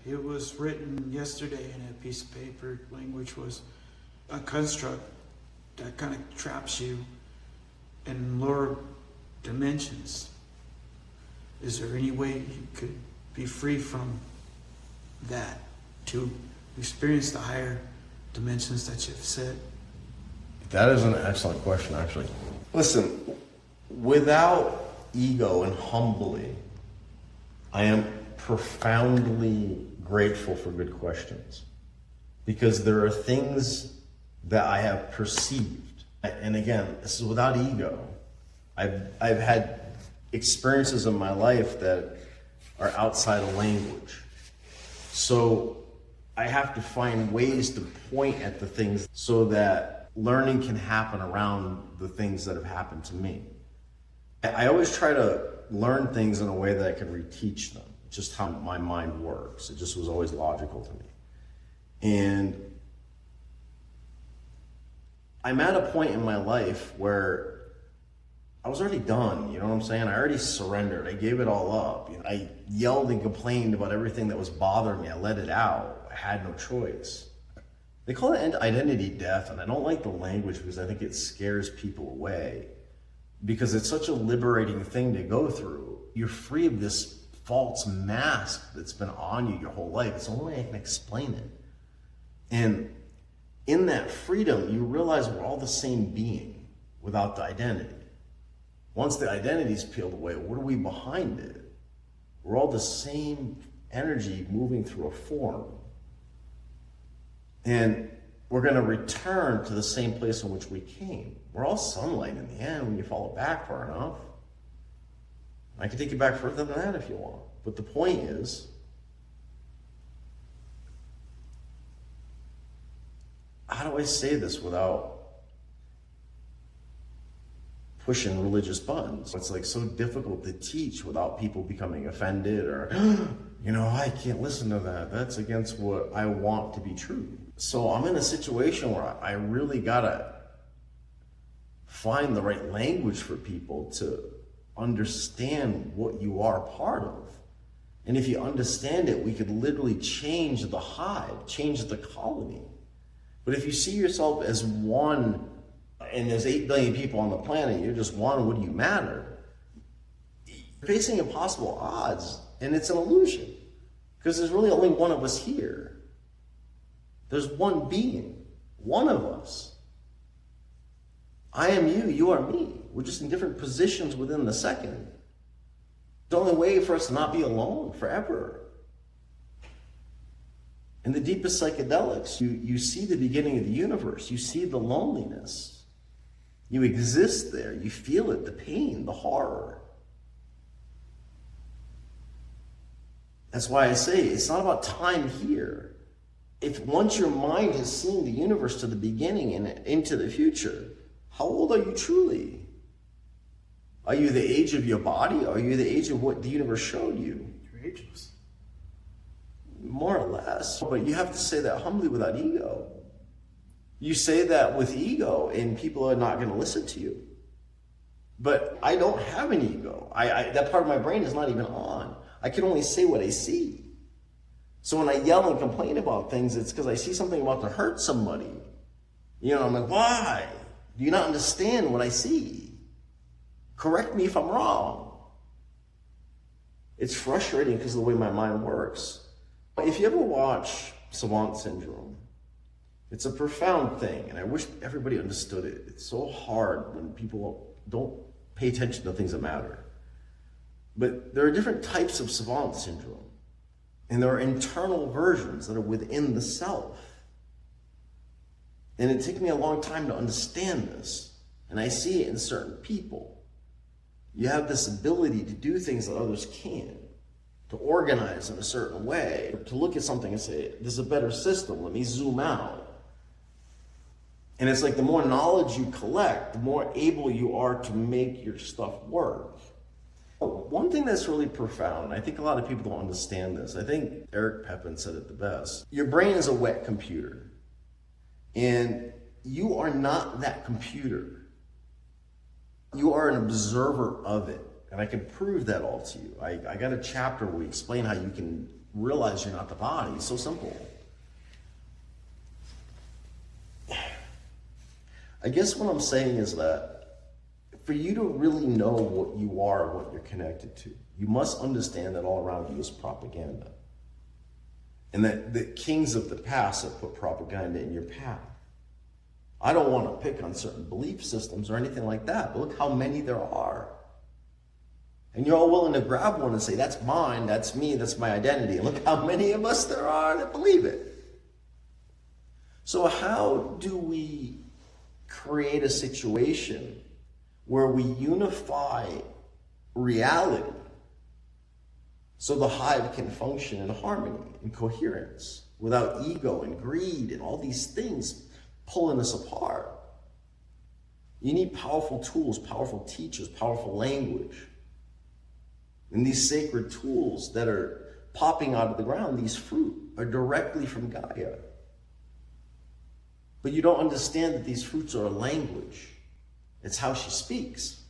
It was written yesterday in a piece of paper. Language was a construct that kind of traps you in lower dimensions. Is there any way you could be free from that to experience the higher dimensions that you've said? That is an excellent question, actually. Listen, without ego and humbly, I am profoundly grateful for good questions, because there are things that I have perceived. And again, this is without ego. I've had experiences in my life that are outside of language. So I have to find ways to point at the things so that learning can happen around the things that have happened to me. I always try to learn things in a way that I can reteach them. It's just how my mind works. It just was always logical to me. And I'm at a point in my life where I was already done, you know what I'm saying? I already surrendered. I gave it all up. I yelled and complained about everything that was bothering me. I let it out. I had no choice. They call it identity death, and I don't like the language because I think it scares people away, because it's such a liberating thing to go through. You're free of this false mask that's been on you your whole life. It's the only way I can explain it. And in that freedom, you realize we're all the same being without the identity. Once the identity is peeled away, what are we behind it? We're all the same energy moving through a form. And we're going to return to the same place in which we came. We're all sunlight in the end when you follow back far enough. I can take you back further than that if you want. But the point is, how do I say this without pushing religious buttons? It's like so difficult to teach without people becoming offended or, I can't listen to that. That's against what I want to be true. So I'm in a situation where I really gotta find the right language for people to understand what you are part of. And if you understand it, we could literally change the hive, change the colony. But if you see yourself as one, and there's 8 billion people on the planet, you're just one, what do you matter? You're facing impossible odds, and it's an illusion, because there's really only one of us here. There's one being, one of us. I am you, you are me. We're just in different positions within the second. The only way for us to not be alone forever. In the deepest psychedelics, you see the beginning of the universe. You see the loneliness. You exist there. You feel it, the pain, the horror. That's why I say it's not about time here. If once your mind has seen the universe to the beginning and into the future, how old are you truly? Are you the age of your body? Or are you the age of what the universe showed you? You're ageless. More or less. But you have to say that humbly without ego. You say that with ego and people are not going to listen to you. But I don't have an ego. That part of my brain is not even on. I can only say what I see. So when I yell and complain about things, it's because I see something about to hurt somebody. I'm like, why? Do you not understand what I see? Correct me if I'm wrong. It's frustrating because of the way my mind works. If you ever watch Savant Syndrome, it's a profound thing, and I wish everybody understood it. It's so hard when people don't pay attention to things that matter. But there are different types of Savant Syndrome, and there are internal versions that are within the self. And it took me a long time to understand this, and I see it in certain people. You have this ability to do things that others can't, to organize in a certain way, to look at something and say, there's a better system, let me zoom out. And it's like the more knowledge you collect, the more able you are to make your stuff work. One thing that's really profound, I think a lot of people don't understand this. I think Eric Pepin said it the best. Your brain is a wet computer, and you are not that computer. You are an observer of it, and I can prove that all to you. I got a chapter where we explain how you can realize you're not the body. It's so simple. I guess what I'm saying is that for you to really know what you are, what you're connected to, you must understand that all around you is propaganda. And that the kings of the past have put propaganda in your path. I don't want to pick on certain belief systems or anything like that, but look how many there are. And you're all willing to grab one and say, that's mine, that's me, that's my identity. And look how many of us there are that believe it. So how do we create a situation where we unify reality so the hive can function in harmony and coherence without ego and greed and all these things pulling us apart? You need powerful tools, powerful teachers, powerful language. And these sacred tools that are popping out of the ground, these fruit, are directly from Gaia. But you don't understand that these fruits are a language. It's how she speaks.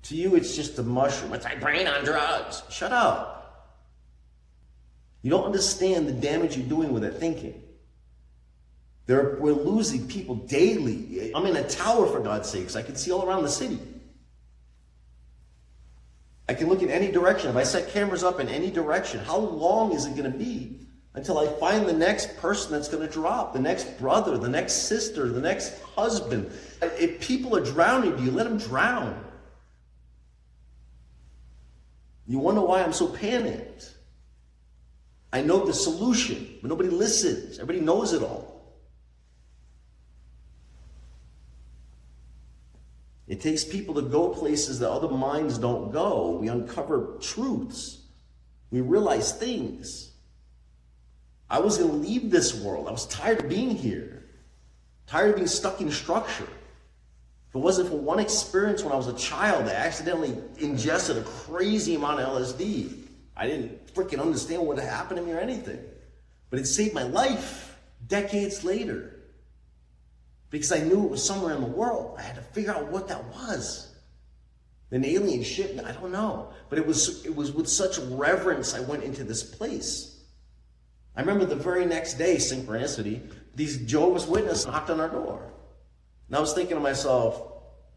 To you, it's just a mushroom. It's like brain on drugs. Shut up. You don't understand the damage you're doing with that thinking. We're losing people daily. I'm in a tower, for God's sakes. I can see all around the city. I can look in any direction. If I set cameras up in any direction, how long is it going to be until I find the next person that's going to drop, the next brother, the next sister, the next husband? If people are drowning, do you let them drown? You wonder why I'm so panicked. I know the solution, but nobody listens. Everybody knows it all. It takes people to go places that other minds don't go. We uncover truths. We realize things. I was going to leave this world. I was tired of being here. Tired of being stuck in structure. If it wasn't for one experience when I was a child, I accidentally ingested a crazy amount of LSD. I didn't freaking understand what had happened to me or anything. But it saved my life decades later. Because I knew it was somewhere in the world. I had to figure out what that was. An alien ship, I don't know. But it was with such reverence I went into this place. I remember the very next day, synchronicity, these Jehovah's Witnesses knocked on our door. And I was thinking to myself,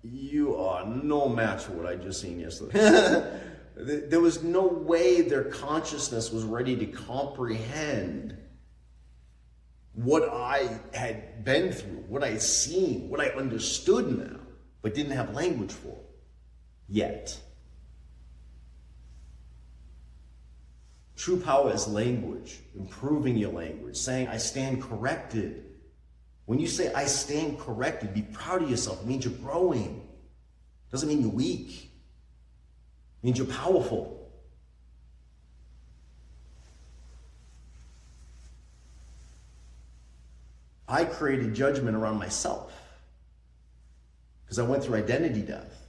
you are no match for what I just seen yesterday. There was no way their consciousness was ready to comprehend what I had been through, what I had seen, what I understood now, but didn't have language for yet. True power is language, improving your language, saying, I stand corrected. When you say, I stand corrected, be proud of yourself. It means you're growing. It doesn't mean you're weak. It means you're powerful. I created judgment around myself because I went through identity death.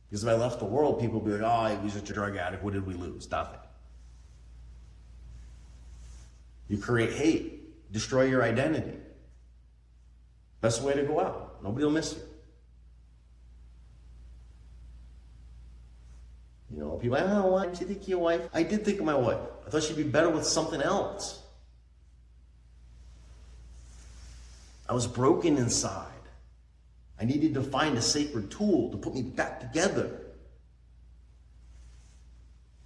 Because if I left the world, people would be like, oh, he was just a drug addict. What did we lose? Nothing. You create hate, destroy your identity. Best way to go out. Nobody will miss you. You know, people are like, oh, why did you think of your wife? I did think of my wife. I thought she'd be better with something else. I was broken inside. I needed to find a sacred tool to put me back together.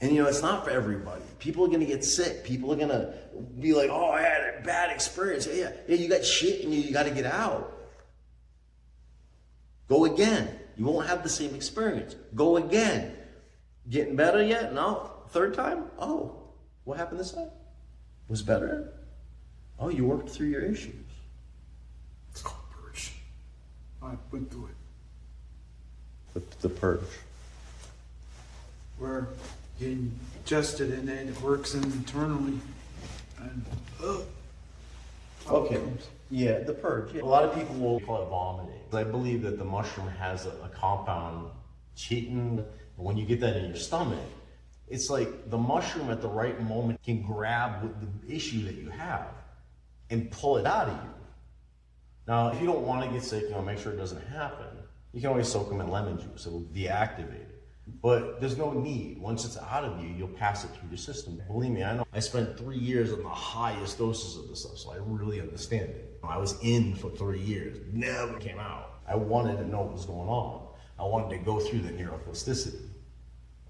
And you know, it's not for everybody. People are going to get sick. People are going to be like, oh, I had a bad experience. Yeah, you got shit and you got to get out. Go again. You won't have the same experience. Go again. Getting better yet? No. Third time? Oh, what happened this time? Was better? Oh, you worked through your issues. It's called purge. I went through it. The purge. We're getting adjusted and then it works internally. And Okay. Yeah, the purge. Yeah. A lot of people will call it vomiting. I believe that the mushroom has a compound, chitin. When you get that in your stomach, it's like the mushroom at the right moment can grab with the issue that you have and pull it out of you. Now, if you don't want to get sick, make sure it doesn't happen. You can always soak them in lemon juice. It will deactivate it. But there's no need. Once it's out of you, you'll pass it through your system. Believe me, I know. I spent 3 years on the highest doses of this stuff, so I really understand it. I was in for 3 years, never came out. I wanted to know what was going on. I wanted to go through the neuroplasticity.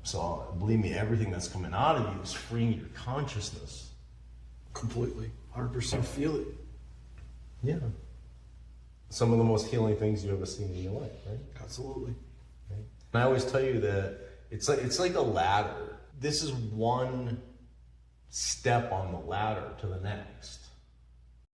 So believe me, everything that's coming out of you is freeing your consciousness. Completely. 100% feel it. Yeah. Some of the most healing things you've ever seen in your life, right? Absolutely. And I always tell you that it's like a ladder. This is one step on the ladder to the next.